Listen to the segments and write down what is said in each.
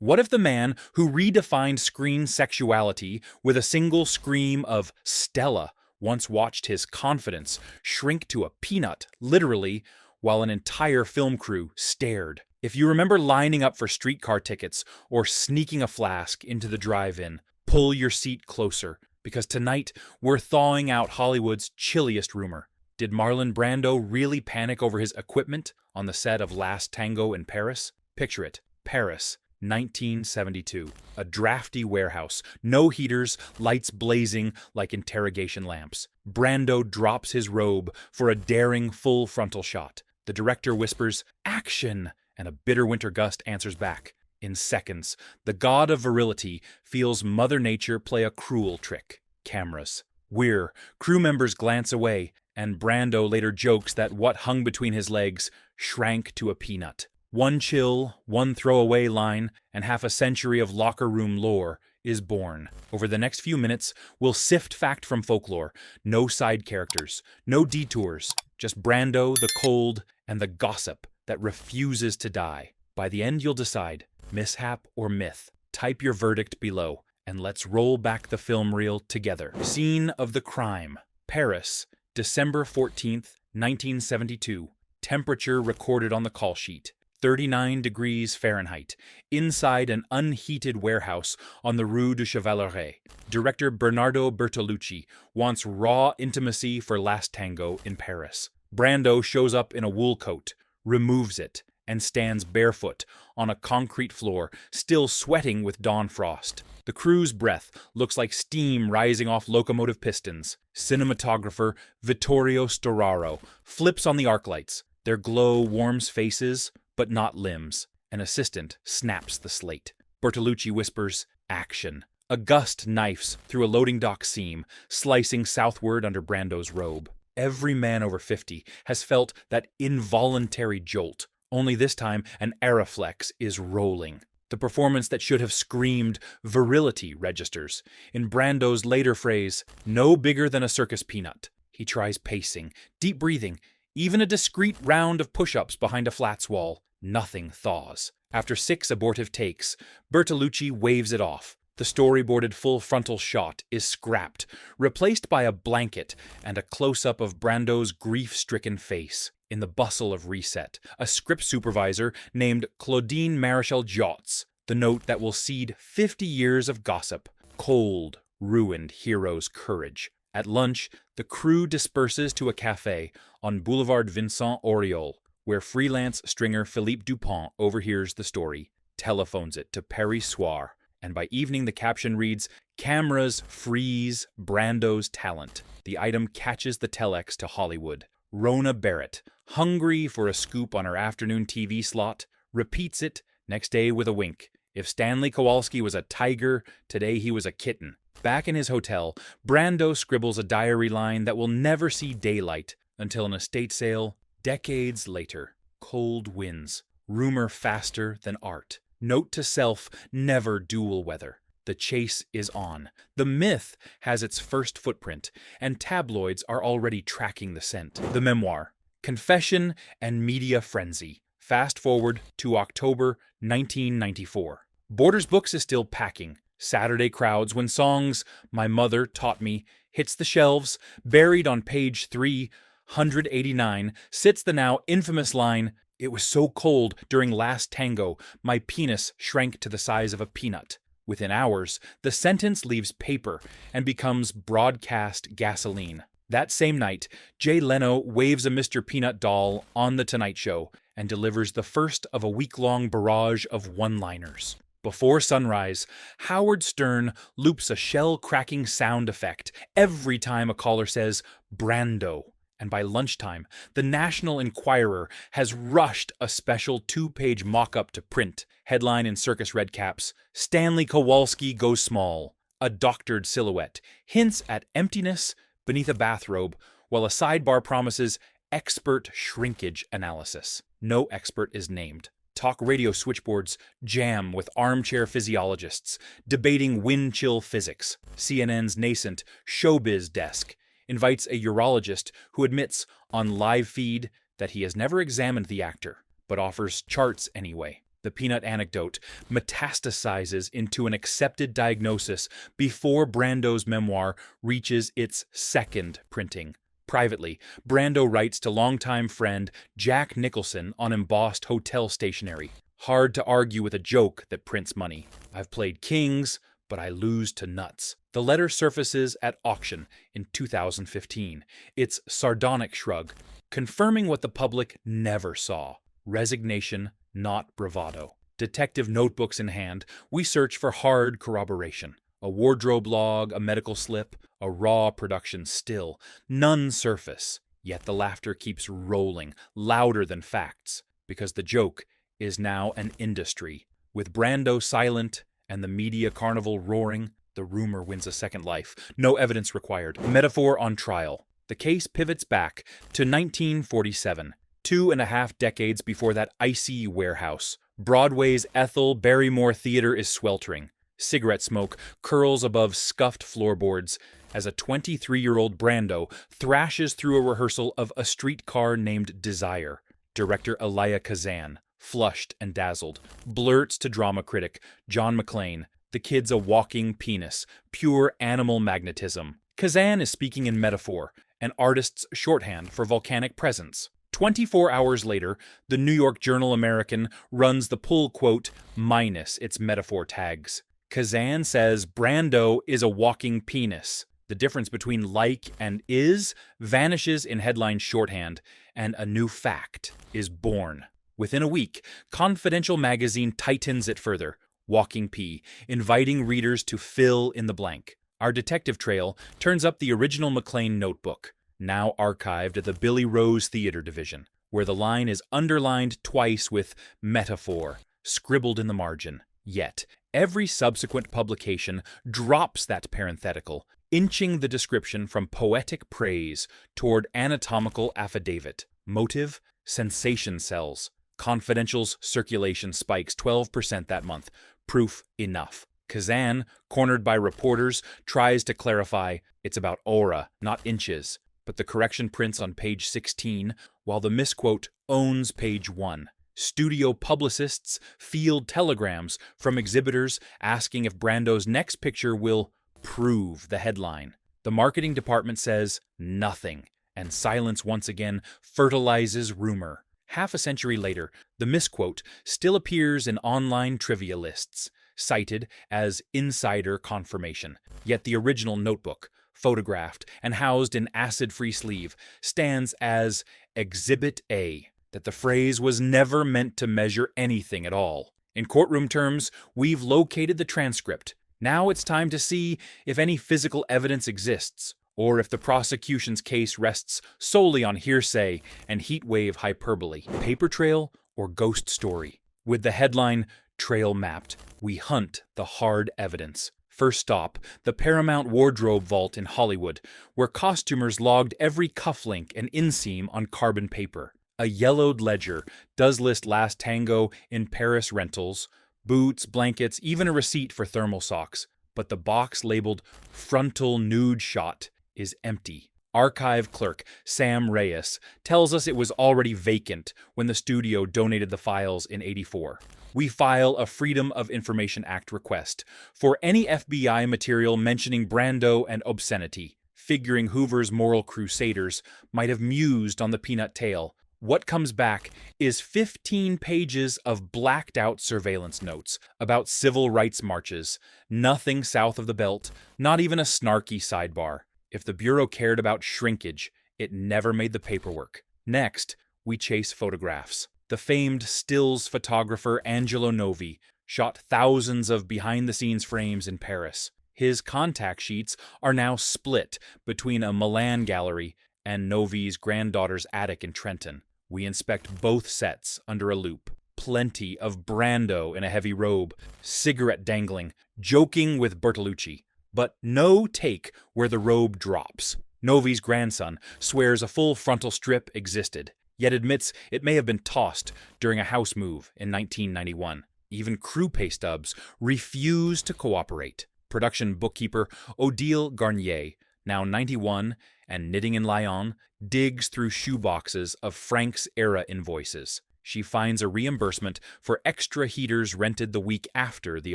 What if the man who redefined screen sexuality with a single scream of Stella once watched his confidence shrink to a peanut, literally, while an entire film crew stared? If you remember lining up for streetcar tickets or sneaking a flask into the drive-in, pull your seat closer, because tonight we're thawing out Hollywood's chilliest rumor. Did Marlon Brando really panic over his equipment on the set of Last Tango in Paris? Picture it, Paris, 1972. A drafty warehouse, no heaters, lights blazing like interrogation lamps. Brando drops his robe for a daring full-frontal shot. The director whispers, "Action!" and a bitter winter gust answers back. In seconds, the god of virility feels Mother Nature play a cruel trick. Cameras. Whir. Crew members glance away, and Brando later jokes that what hung between his legs shrank to a peanut. One chill, one throwaway line, and half a century of locker room lore is born. Over the next few minutes, we'll sift fact from folklore. No side characters, no detours, just Brando, the cold, and the gossip that refuses to die. By the end, you'll decide, mishap or myth. Type your verdict below, and let's roll back the film reel together. Scene of the crime. Paris, December 14th, 1972. Temperature recorded on the call sheet. 39 degrees Fahrenheit, inside an unheated warehouse on the Rue du Chevaleret. Director Bernardo Bertolucci wants raw intimacy for Last Tango in Paris. Brando shows up in a wool coat, removes it, and stands barefoot on a concrete floor, still sweating with dawn frost. The crew's breath looks like steam rising off locomotive pistons. Cinematographer Vittorio Storaro flips on the arc lights. Their glow warms faces, but not limbs. An assistant snaps the slate. Bertolucci whispers, "Action." A gust knifes through a loading dock seam, slicing southward under Brando's robe. Every man over 50 has felt that involuntary jolt. Only this time, an Arriflex is rolling. The performance that should have screamed virility registers. In Brando's later phrase, "no bigger than a circus peanut." He tries pacing, deep breathing, even a discreet round of push-ups behind a flats wall. Nothing thaws. After 6 abortive takes, Bertolucci waves it off. The storyboarded full-frontal shot is scrapped, replaced by a blanket and a close-up of Brando's grief-stricken face. In the bustle of reset, a script supervisor named Claudine Maréchal jots the note that will seed 50 years of gossip. Cold, ruined hero's courage. At lunch, the crew disperses to a cafe on Boulevard Vincent Auriol, where freelance stringer Philippe Dupont overhears the story, telephones it to Paris Soir, and by evening the caption reads, "Cameras freeze Brando's talent." The item catches the telex to Hollywood. Rona Barrett, hungry for a scoop on her afternoon TV slot, repeats it next day with a wink. If Stanley Kowalski was a tiger, today he was a kitten. Back in his hotel, Brando scribbles a diary line that will never see daylight until an estate sale decades later. Cold winds. Rumor faster than art. Note to self, never dual weather. The chase is on. The myth has its first footprint, and tabloids are already tracking the scent. The Memoir. Confession and media frenzy. Fast forward to October 1994. Borders Books is still packing. Saturday crowds when songs My Mother Taught Me hits the shelves. Buried on page 389 sits the now infamous line, "It was so cold during Last Tango, my penis shrank to the size of a peanut." Within hours, the sentence leaves paper and becomes broadcast gasoline. That same night, Jay Leno waves a Mr. Peanut doll on The Tonight Show and delivers the first of a week-long barrage of one-liners. Before sunrise, Howard Stern loops a shell-cracking sound effect every time a caller says, "Brando." And by lunchtime, the National Enquirer has rushed a special 2-page mock-up to print. Headline in circus red caps, "Stanley Kowalski goes small." A doctored silhouette hints at emptiness beneath a bathrobe, while a sidebar promises expert shrinkage analysis. No expert is named. Talk radio switchboards jam with armchair physiologists debating wind chill physics. CNN's nascent showbiz desk invites a urologist who admits on live feed that he has never examined the actor, but offers charts anyway. The peanut anecdote metastasizes into an accepted diagnosis before Brando's memoir reaches its second printing. Privately, Brando writes to longtime friend Jack Nicholson on embossed hotel stationery. Hard to argue with a joke that prints money. I've played kings, but I lose to nuts. The letter surfaces at auction in 2015. Its sardonic shrug, confirming what the public never saw. Resignation, not bravado. Detective notebooks in hand, we search for hard corroboration. A wardrobe log, a medical slip, a raw production still. None surface, yet the laughter keeps rolling, louder than facts, because the joke is now an industry. With Brando silent and the media carnival roaring, the rumor wins a second life. No evidence required. Metaphor on trial. The case pivots back to 1947, 2.5 decades before that icy warehouse. Broadway's Ethel Barrymore Theater is sweltering. Cigarette smoke curls above scuffed floorboards as a 23-year-old Brando thrashes through a rehearsal of A Streetcar Named Desire. Director Elia Kazan, flushed and dazzled, blurts to drama critic John McClane, "The kid's a walking penis, pure animal magnetism." Kazan is speaking in metaphor, an artist's shorthand for volcanic presence. 24 hours later, the New York Journal-American runs the pull quote minus its metaphor tags. Kazan says Brando is a walking penis. The difference between like and is vanishes in headline shorthand, and a new fact is born. Within a week, Confidential magazine tightens it further, Walking P, inviting readers to fill in the blank. Our detective trail turns up the original McClane notebook, now archived at the Billy Rose Theater Division, where the line is underlined twice with metaphor, scribbled in the margin. Yet, every subsequent publication drops that parenthetical, inching the description from poetic praise toward anatomical affidavit. Motive? Sensation sells. Confidential's circulation spikes 12% that month. Proof enough. Kazan, cornered by reporters, tries to clarify it's about aura, not inches. But the correction prints on page 16, while the misquote owns page 1. Studio publicists field telegrams from exhibitors asking if Brando's next picture will prove the headline. The marketing department says nothing, and silence once again fertilizes rumor. Half a century later, the misquote still appears in online trivia lists, cited as insider confirmation. Yet the original notebook, photographed and housed in acid-free sleeve, stands as Exhibit A, that the phrase was never meant to measure anything at all. In courtroom terms, we've located the transcript. Now it's time to see if any physical evidence exists, or if the prosecution's case rests solely on hearsay and heatwave hyperbole. Paper trail or ghost story? With the headline, Trail Mapped, we hunt the hard evidence. First stop, the Paramount Wardrobe Vault in Hollywood, where costumers logged every cufflink and inseam on carbon paper. A yellowed ledger does list Last Tango in Paris rentals, boots, blankets, even a receipt for thermal socks. But the box labeled Frontal Nude Shot is empty. Archive clerk Sam Reyes tells us it was already vacant when the studio donated the files in '84. We file a Freedom of Information Act request for any FBI material mentioning Brando and obscenity, figuring Hoover's moral crusaders might have mused on the peanut tale. What comes back is 15 pages of blacked-out surveillance notes about civil rights marches, nothing south of the belt, not even a snarky sidebar. If the Bureau cared about shrinkage, it never made the paperwork. Next, we chase photographs. The famed stills photographer Angelo Novi shot thousands of behind-the-scenes frames in Paris. His contact sheets are now split between a Milan gallery and Novi's granddaughter's attic in Trenton. We inspect both sets under a loupe. Plenty of Brando in a heavy robe, cigarette dangling, joking with Bertolucci. But no take where the robe drops. Novi's grandson swears a full frontal strip existed, yet admits it may have been tossed during a house move in 1991. Even crew pay stubs refuse to cooperate. Production bookkeeper Odile Garnier, now 91 and knitting in Lyon, digs through shoeboxes of Frank's era invoices. She finds a reimbursement for extra heaters rented the week after the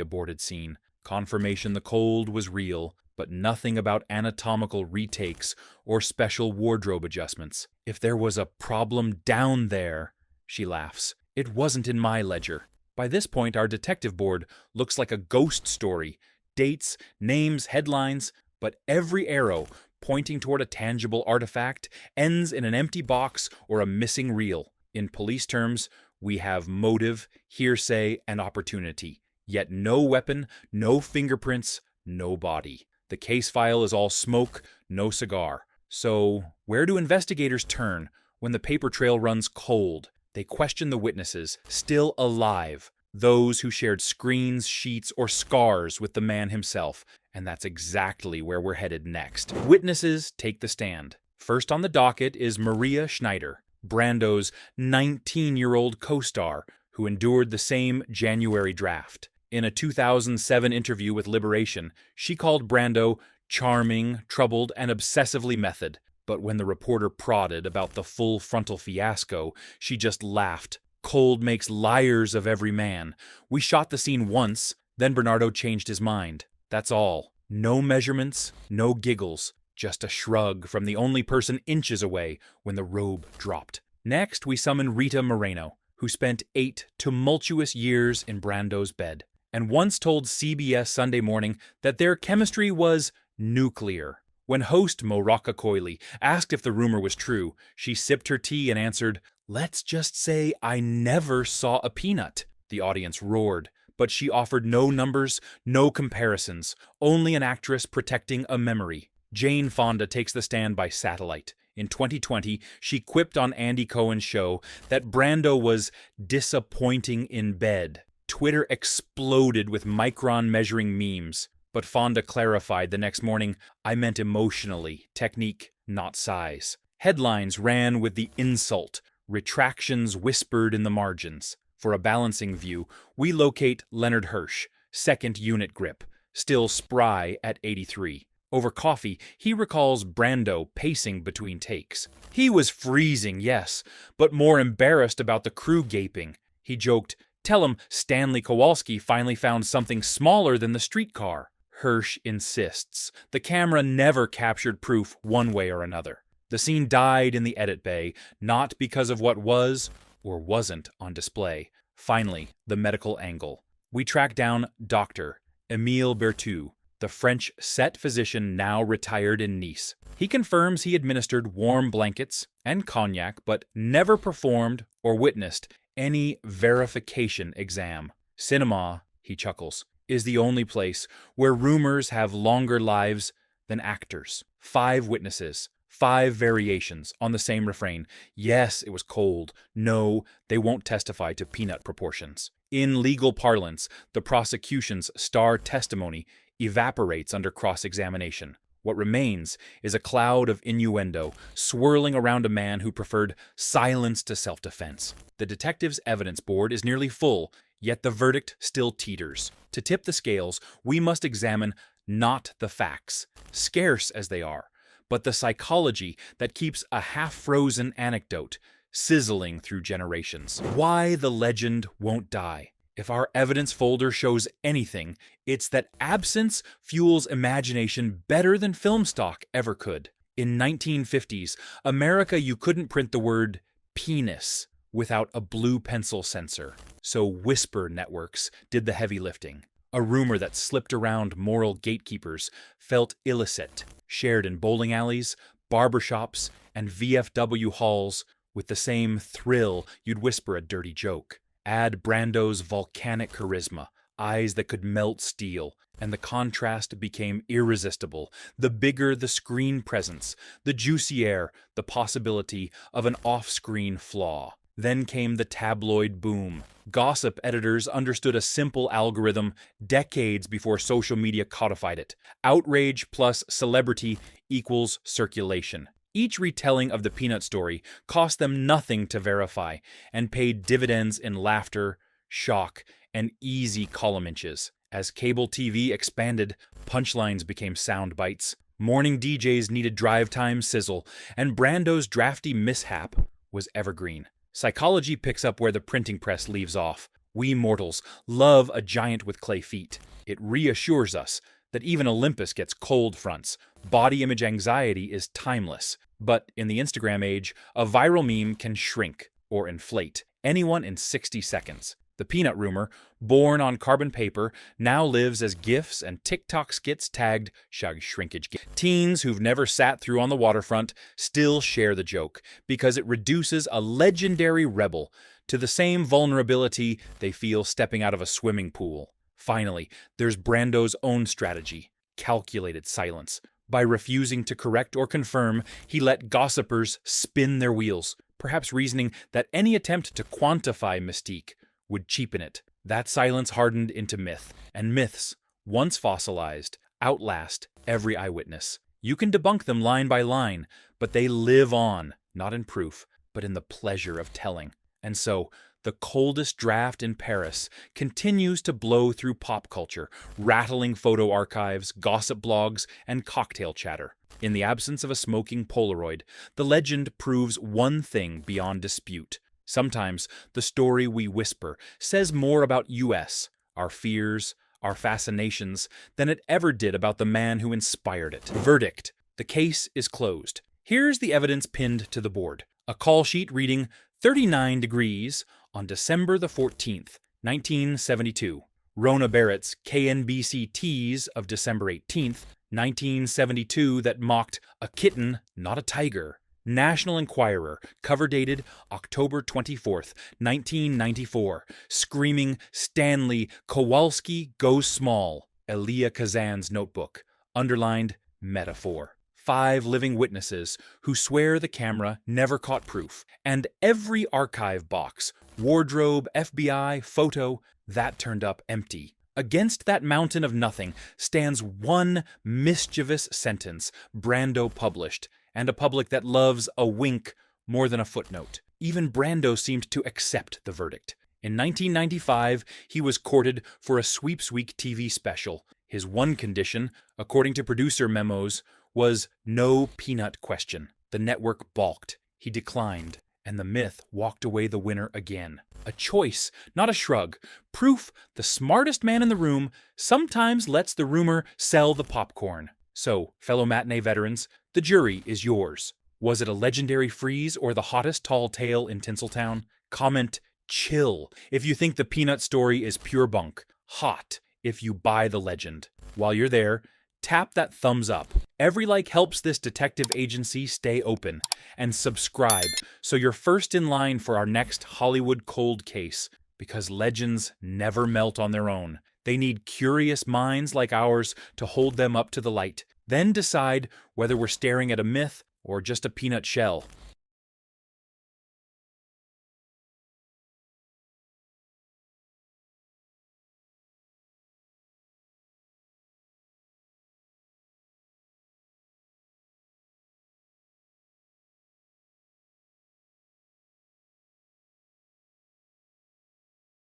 aborted scene. Confirmation the cold was real, but nothing about anatomical retakes or special wardrobe adjustments. If there was a problem down there, she laughs, it wasn't in my ledger. By this point, our detective board looks like a ghost story. Dates, names, headlines, but every arrow pointing toward a tangible artifact ends in an empty box or a missing reel. In police terms, we have motive, hearsay, and opportunity. Yet no weapon, no fingerprints, no body. The case file is all smoke, no cigar. So, where do investigators turn when the paper trail runs cold? They question the witnesses, still alive, those who shared screens, sheets, or scars with the man himself, and that's exactly where we're headed next. Witnesses take the stand. First on the docket is Maria Schneider, Brando's 19-year-old co-star, who endured the same January draft. In a 2007 interview with Liberation, she called Brando charming, troubled, and obsessively method. But when the reporter prodded about the full-frontal fiasco, she just laughed. Cold makes liars of every man. We shot the scene once, then Bernardo changed his mind. That's all. No measurements, no giggles, just a shrug from the only person inches away when the robe dropped. Next, we summon Rita Moreno, who spent 8 tumultuous years in Brando's bed, and once told CBS Sunday Morning that their chemistry was nuclear. When host Moraka Coily asked if the rumor was true, she sipped her tea and answered, "Let's just say I never saw a peanut." The audience roared, but she offered no numbers, no comparisons, only an actress protecting a memory. Jane Fonda takes the stand by satellite. In 2020, she quipped on Andy Cohen's show that Brando was disappointing in bed. Twitter exploded with micron-measuring memes. But Fonda clarified the next morning, "I meant emotionally, technique, not size." Headlines ran with the insult, retractions whispered in the margins. For a balancing view, we locate Leonard Hirsch, second unit grip, still spry at 83. Over coffee, he recalls Brando pacing between takes. He was freezing, yes, but more embarrassed about the crew gaping. He joked, "Tell him Stanley Kowalski finally found something smaller than the streetcar." Hirsch insists. The camera never captured proof one way or another. The scene died in the edit bay, not because of what was or wasn't on display. Finally, the medical angle. We track down Dr. Émile Berthoud, the French set physician now retired in Nice. He confirms he administered warm blankets and cognac, but never performed or witnessed any verification exam. Cinema, he chuckles, is the only place where rumors have longer lives than actors. 5 witnesses, 5 variations on the same refrain. Yes, it was cold. No, they won't testify to peanut proportions. In legal parlance, the prosecution's star testimony evaporates under cross-examination. What remains is a cloud of innuendo swirling around a man who preferred silence to self-defense. The detective's evidence board is nearly full, yet the verdict still teeters. To tip the scales, we must examine not the facts, scarce as they are, but the psychology that keeps a half-frozen anecdote sizzling through generations. Why the legend won't die. If our evidence folder shows anything, it's that absence fuels imagination better than film stock ever could. In 1950s, America, you couldn't print the word penis without a blue pencil censor. So whisper networks did the heavy lifting. A rumor that slipped around moral gatekeepers felt illicit, shared in bowling alleys, barbershops, and VFW halls with the same thrill you'd whisper a dirty joke. Add Brando's volcanic charisma, eyes that could melt steel, and the contrast became irresistible. The bigger the screen presence, the juicier the possibility of an off-screen flaw. Then came the tabloid boom. Gossip editors understood a simple algorithm decades before social media codified it. Outrage plus celebrity equals circulation. Each retelling of the Peanut story cost them nothing to verify and paid dividends in laughter, shock, and easy column inches. As cable TV expanded, punchlines became sound bites. Morning DJs needed drive time sizzle, and Brando's drafty mishap was evergreen. Psychology picks up where the printing press leaves off. We mortals love a giant with clay feet. It reassures us that even Olympus gets cold fronts. Body image anxiety is timeless. But in the Instagram age, a viral meme can shrink or inflate anyone in 60 seconds. The peanut rumor, born on carbon paper, now lives as GIFs and TikTok skits tagged shrinkage. Teens who've never sat through on the waterfront still share the joke because it reduces a legendary rebel to the same vulnerability they feel stepping out of a swimming pool. Finally, there's Brando's own strategy, calculated silence. By refusing to correct or confirm, he let gossipers spin their wheels, perhaps reasoning that any attempt to quantify mystique would cheapen it. That silence hardened into myth, and myths, once fossilized, outlast every eyewitness. You can debunk them line by line, but they live on, not in proof, but in the pleasure of telling. And so, the coldest draft in Paris continues to blow through pop culture, rattling photo archives, gossip blogs, and cocktail chatter. In the absence of a smoking Polaroid, the legend proves one thing beyond dispute. Sometimes the story we whisper says more about US, our fears, our fascinations, than it ever did about the man who inspired it. Verdict. The case is closed. Here's the evidence pinned to the board. A call sheet reading 39 degrees on December the 14th, 1972. Rona Barrett's KNBC tease of December 18th, 1972 that mocked a kitten, not a tiger. National Enquirer, cover dated October 24th, 1994, screaming Stanley Kowalski goes small. Elia Kazan's notebook, underlined metaphor. 5 living witnesses who swear the camera never caught proof. And every archive box, wardrobe, FBI, photo, that turned up empty. Against that mountain of nothing stands one mischievous sentence Brando published, and a public that loves a wink more than a footnote. Even Brando seemed to accept the verdict. In 1995, he was courted for a Sweeps Week TV special. His one condition, according to producer memos, was no peanut question. The network balked. He declined, and the myth walked away the winner again. A choice, not a shrug. Proof the smartest man in the room sometimes lets the rumor sell the popcorn. So, fellow matinee veterans, the jury is yours. Was it a legendary freeze or the hottest tall tale in Tinseltown? Comment chill if you think the peanut story is pure bunk. Hot if you buy the legend. While you're there, tap that thumbs up. Every like helps this detective agency stay open. And subscribe so you're first in line for our next Hollywood cold case. Because legends never melt on their own. They need curious minds like ours to hold them up to the light. Then decide whether we're staring at a myth or just a peanut shell.